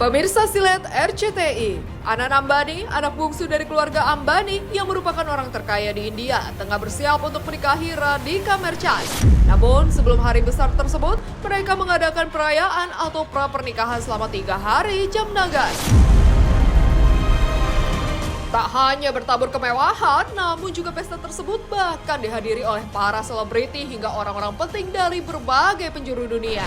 Pemirsa silet RCTI, Anand Ambani, anak bungsu dari keluarga Ambani yang merupakan orang terkaya di India, tengah bersiap untuk menikahi Radhika Merchant. Namun, sebelum hari besar tersebut, mereka mengadakan perayaan atau pra-pernikahan selama 3 hari jam nagas. Tak hanya bertabur kemewahan, namun juga pesta tersebut bahkan dihadiri oleh para selebriti hingga orang-orang penting dari berbagai penjuru dunia.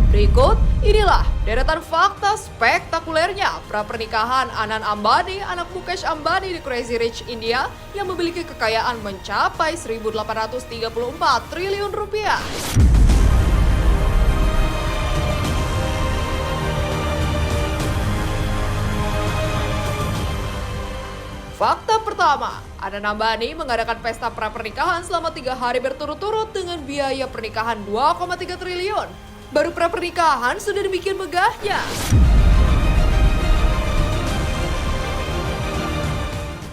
Berikut, inilah deretan fakta spektakulernya pra-pernikahan Anand Ambani, anak Mukesh Ambani di Crazy Rich India yang memiliki kekayaan mencapai 1.834 triliun rupiah. Fakta pertama, Anand Ambani mengadakan pesta pra-pernikahan selama 3 hari berturut-turut dengan biaya pernikahan 2,3 triliun. Baru pra-pernikahan sudah demikian megahnya.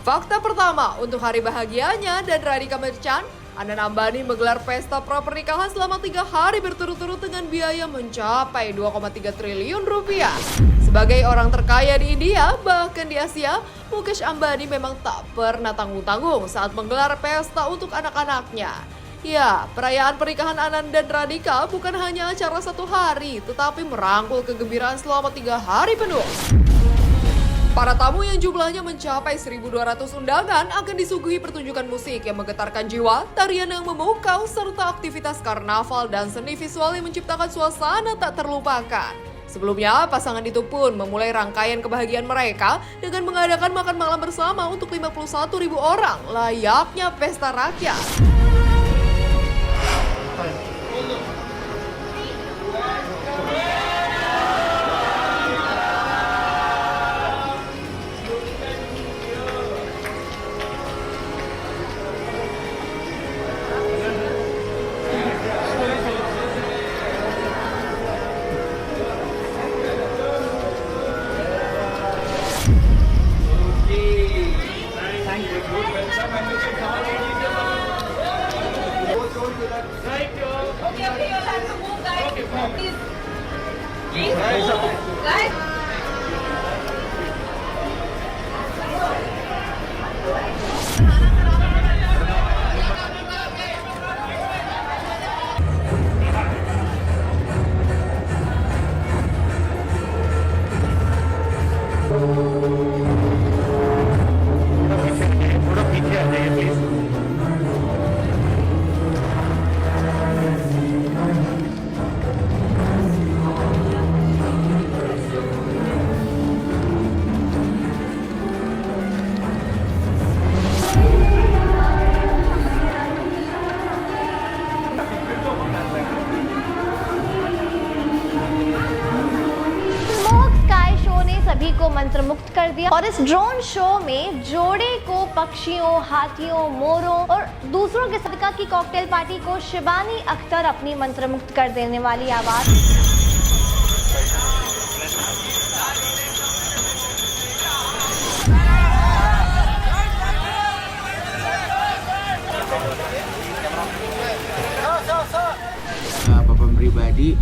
Fakta pertama, untuk hari bahagianya dan Radhika Merchant, Anand Ambani menggelar pesta pra-pernikahan selama 3 hari berturut-turut dengan biaya mencapai 2,3 triliun rupiah. Sebagai orang terkaya di India, bahkan di Asia, Mukesh Ambani memang tak pernah tanggung-tanggung saat menggelar pesta untuk anak-anaknya. Ya, perayaan pernikahan Anand dan Radhika bukan hanya acara 1 hari, tetapi merangkul kegembiraan selama 3 hari penuh. Para tamu yang jumlahnya mencapai 1.200 undangan akan disuguhi pertunjukan musik yang menggetarkan jiwa, tarian yang memukau, serta aktivitas karnaval dan seni visual yang menciptakan suasana tak terlupakan. Sebelumnya, pasangan itu pun memulai rangkaian kebahagiaan mereka dengan mengadakan makan malam bersama untuk 51.000 orang, layaknya pesta rakyat. सभी को मंत्र मुक्त कर दिया और इस drone show में जोड़े को पक्षियों, हाथियों, मोरों और दूसरों के सदका की कॉकटेल पार्टी को शिबानी अख्तर अपनी मंत्र मुक्त कर देने वाली आवाज। Bapak pribadi,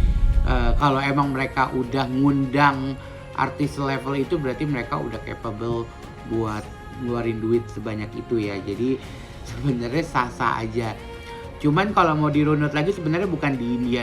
kalau emang mereka udah ngundang artis level itu berarti mereka udah capable buat ngeluarin duit sebanyak itu ya. Jadi sebenarnya sah-sah aja. Cuman kalau mau dirunut lagi sebenarnya bukan di India.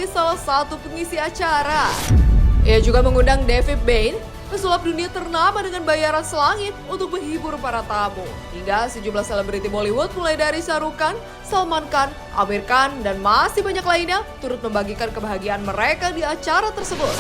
Salah satu pengisi acara. Ia juga mengundang David Bain, pesulap dunia ternama dengan bayaran selangit untuk menghibur para tamu. Hingga sejumlah selebriti Bollywood mulai dari Shah Rukh Khan, Salman Khan, Aamir Khan, dan masih banyak lainnya turut membagikan kebahagiaan mereka di acara tersebut.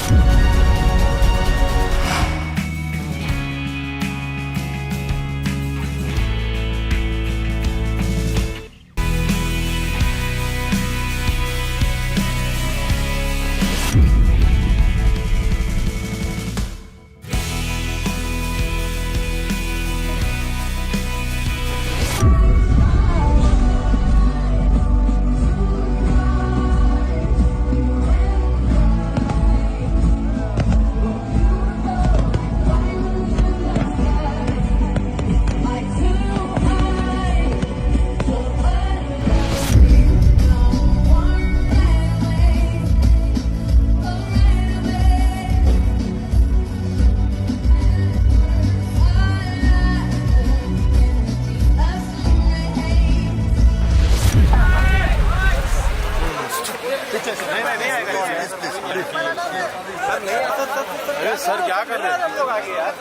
अरे सर क्या कर रहे हैं हम लोग आगे यार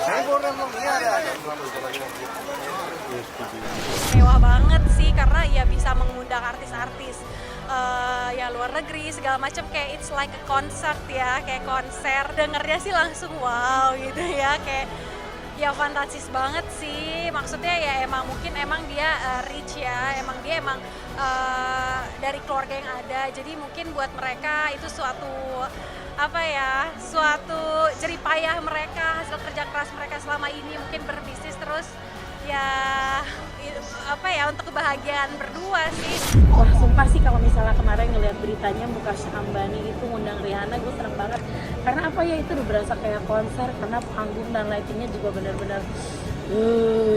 नहीं बोल रहे हम लोग नहीं आ रहे आगे mewah banget sih karena ya bisa mengundang artis-artis ya luar negeri segala macam, kayak it's like a concert ya, kayak konser. Dengernya sih langsung wow gitu ya, kayak ya fantastis banget sih. Maksudnya ya emang mungkin emang dia rich ya, emang dia dari keluarga yang ada, jadi mungkin buat mereka itu suatu suatu jerih payah mereka, hasil kerja keras mereka selama ini mungkin berbisnis terus ya untuk kebahagiaan berdua sih. Wah sumpah sih kalau misalnya kemarin ngeliat beritanya Mukesh Ambani itu ngundang Rihanna, gue seneng banget karena itu udah berasa kayak konser, karena panggung dan lightingnya juga benar-benar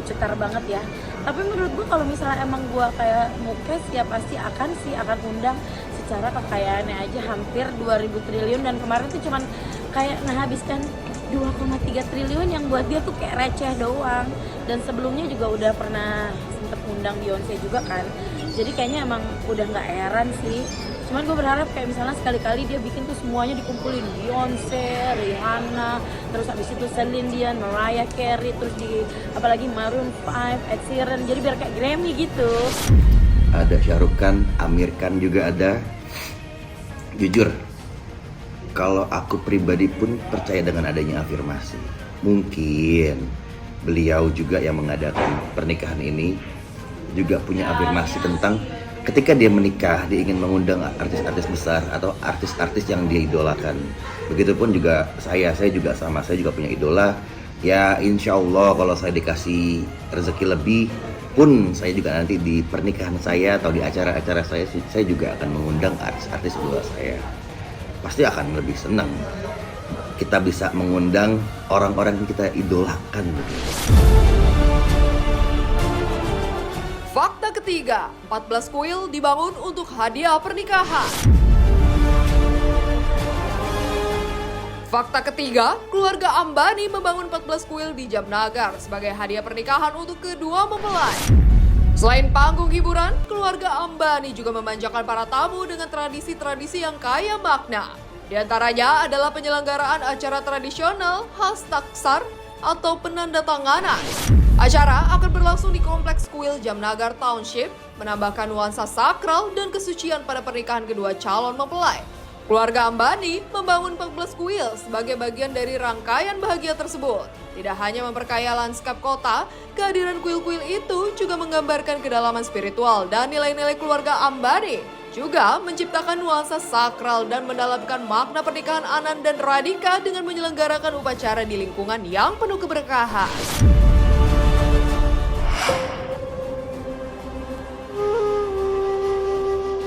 cetar banget ya. Tapi menurut gue kalau misalnya emang gue kayak Mukesh ya pasti akan undang. Secara kekayaannya aja hampir 2.000 triliun dan kemarin tuh cuman kayak menghabiskan 2,3 triliun yang buat dia tuh kayak receh doang. Dan sebelumnya juga udah pernah sempet ngundang Beyonce juga kan. Jadi kayaknya emang udah nggak heran sih. Cuman gue berharap kayak misalnya sekali-kali dia bikin tuh semuanya dikumpulin, Beyonce, Rihanna, terus habis itu Celine Dion, Mariah Carey, terus apalagi Maroon 5, Ed Sheeran, jadi biar kayak Grammy gitu. Ada Shah Rukh Khan, Aamir Khan juga ada. Jujur, kalau aku pribadi pun percaya dengan adanya afirmasi. Mungkin beliau juga yang mengadakan pernikahan ini juga punya afirmasi tentang ketika dia menikah, dia ingin mengundang artis-artis besar atau artis-artis yang dia idolakan. Begitupun juga saya juga sama, saya juga punya idola. Ya insya Allah kalau saya dikasih rezeki lebih pun, saya juga nanti di pernikahan saya atau di acara-acara saya juga akan mengundang artis-artis idola saya. Pasti akan lebih senang kita bisa mengundang orang-orang yang kita idolakan. Fakta ketiga, 14 kuil dibangun untuk hadiah pernikahan. Fakta ketiga, keluarga Ambani membangun 14 kuil di Jamnagar sebagai hadiah pernikahan untuk kedua mempelai. Selain panggung hiburan, keluarga Ambani juga memanjakan para tamu dengan tradisi-tradisi yang kaya makna. Di antaranya adalah penyelenggaraan acara tradisional khas Taksar atau penandatanganan. Acara akan berlangsung di Kompleks Kuil Jamnagar Township, menambahkan nuansa sakral dan kesucian pada pernikahan kedua calon mempelai. Keluarga Ambani membangun 14 kuil sebagai bagian dari rangkaian bahagia tersebut. Tidak hanya memperkaya lanskap kota, kehadiran kuil-kuil itu juga menggambarkan kedalaman spiritual dan nilai-nilai keluarga Ambani. Juga menciptakan nuansa sakral dan mendalamkan makna pernikahan Anand dan Radhika dengan menyelenggarakan upacara di lingkungan yang penuh keberkahan.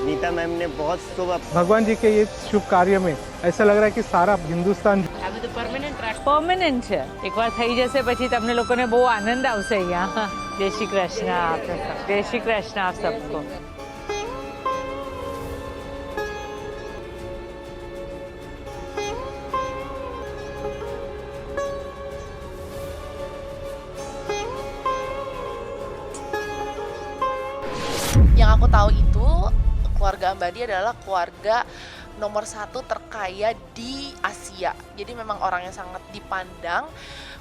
Neeta ma'am ने बहुत सुबह भगवान जी के ये शुभ कार्य में ऐसा लग रहा है कि सारा हिंदुस्तान પરમેનન્ટ છે. એકવાર થઈ જશે પછી તમને લોકોને બહુ આનંદ આવશે અહીંયા. જય શ્રી કૃષ્ણ આપને સબ. જય શ્રી કૃષ્ણ આપ સબકો. Yang aku tahu itu keluarga Ambani adalah keluarga nomor 1 terkaya di Asia. India. Jadi memang orang yang sangat dipandang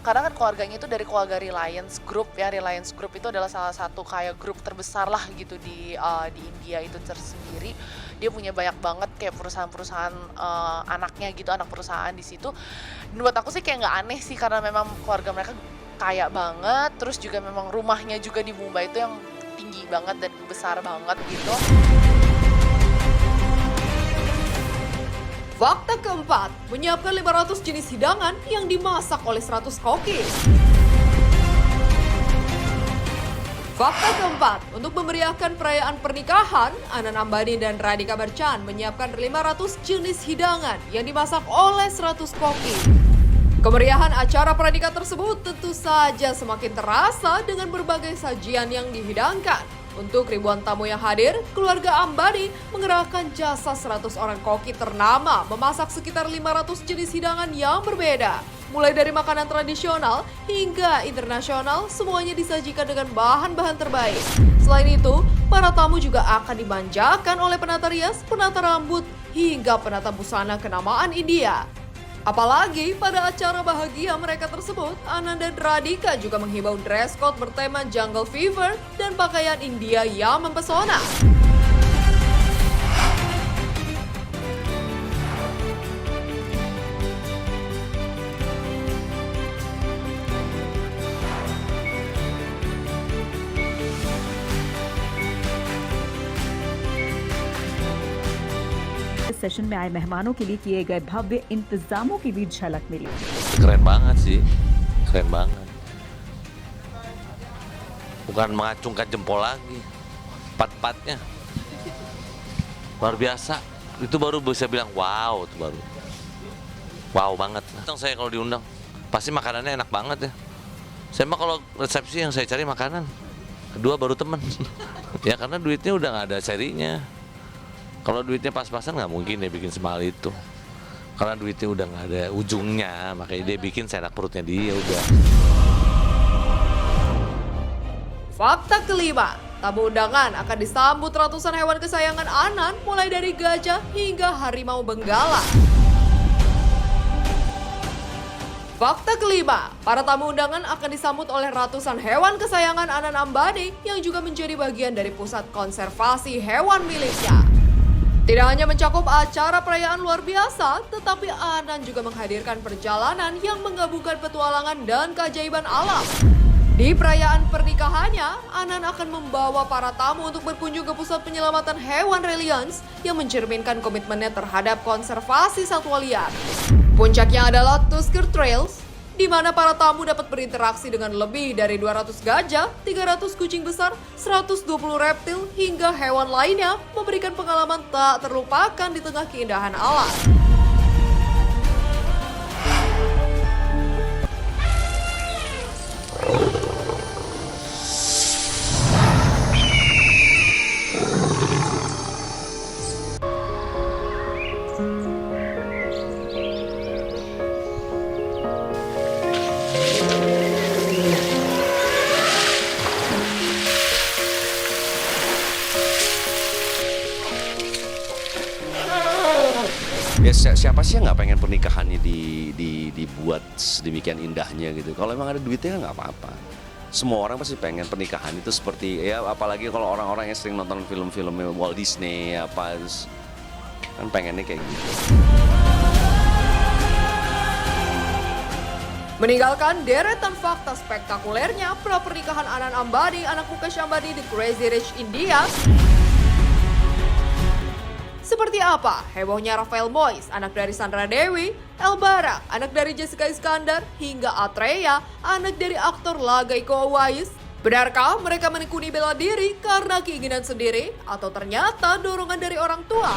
karena kan keluarganya itu dari keluarga Reliance Group ya. Reliance Group itu adalah salah satu kayak grup terbesar lah gitu di India itu tersendiri. Dia punya banyak banget kayak perusahaan-perusahaan anaknya gitu, anak perusahaan di situ. Dan buat aku sih kayak nggak aneh sih karena memang keluarga mereka kaya banget, terus juga memang rumahnya juga di Mumbai itu yang tinggi banget dan besar banget gitu. Fakta keempat, menyiapkan 500 jenis hidangan yang dimasak oleh 100 koki. Fakta keempat, untuk memeriahkan perayaan pernikahan, Anand Ambani dan Radhika Marchand menyiapkan 500 jenis hidangan yang dimasak oleh 100 koki. Kemeriahan acara pernikahan tersebut tentu saja semakin terasa dengan berbagai sajian yang dihidangkan. Untuk ribuan tamu yang hadir, keluarga Ambani mengerahkan jasa 100 orang koki ternama memasak sekitar 500 jenis hidangan yang berbeda. Mulai dari makanan tradisional hingga internasional, semuanya disajikan dengan bahan-bahan terbaik. Selain itu, para tamu juga akan dimanjakan oleh penata rias, penata rambut, hingga penata busana kenamaan India. Apalagi pada acara bahagia mereka tersebut, Anand dan Radhika juga menghimbau dress code bertema Jungle Fever dan pakaian India yang mempesona. Session में आए मेहमानों के लिए किए गए भव्य इंतजामों की भी झलक मिली। Keren banget sih, keren banget. Bukan mengacungkan jempol lagi, pat-patnya luar biasa. Itu baru bisa bilang wow, itu baru wow banget. Saya kalau diundang pasti makanannya enak banget ya. Saya mah kalau resepsi yang saya cari makanan, kedua baru temen. Ya karena duitnya udah nggak ada serinya. Kalau duitnya pas-pasan nggak mungkin dia bikin semahal itu. Karena duitnya udah nggak ada ujungnya, makanya dia bikin seenak perutnya dia udah. Fakta kelima, tamu undangan akan disambut ratusan hewan kesayangan Anand mulai dari gajah hingga harimau benggala. Fakta kelima, para tamu undangan akan disambut oleh ratusan hewan kesayangan Anand Ambani yang juga menjadi bagian dari pusat konservasi hewan miliknya. Tidak hanya mencakup acara perayaan luar biasa, tetapi Anand juga menghadirkan perjalanan yang menggabungkan petualangan dan keajaiban alam. Di perayaan pernikahannya, Anand akan membawa para tamu untuk berkunjung ke pusat penyelamatan hewan Reliance yang mencerminkan komitmennya terhadap konservasi satwa liar. Puncaknya adalah Tusker Trails, di mana para tamu dapat berinteraksi dengan lebih dari 200 gajah, 300 kucing besar, 120 reptil, hingga hewan lainnya, memberikan pengalaman tak terlupakan di tengah keindahan alam. Ya siapa sih yang nggak pengen pernikahannya dibuat sedemikian indahnya gitu. Kalau emang ada duitnya nggak apa-apa. Semua orang pasti pengen pernikahan itu seperti ya, apalagi kalau orang-orang yang sering nonton film-filmnya Walt Disney apa, kan pengennya kayak gitu. Meninggalkan deretan fakta spektakulernya pra-pernikahan Anand Ambani, anak Mukesh Ambani di Crazy Rich India. Seperti apa hebohnya Rafael Moise, anak dari Sandra Dewi, Elbara, anak dari Jessica Iskandar, hingga Atreya, anak dari aktor laga Iko Uwais. Benarkah mereka menekuni bela diri karena keinginan sendiri atau ternyata dorongan dari orang tua?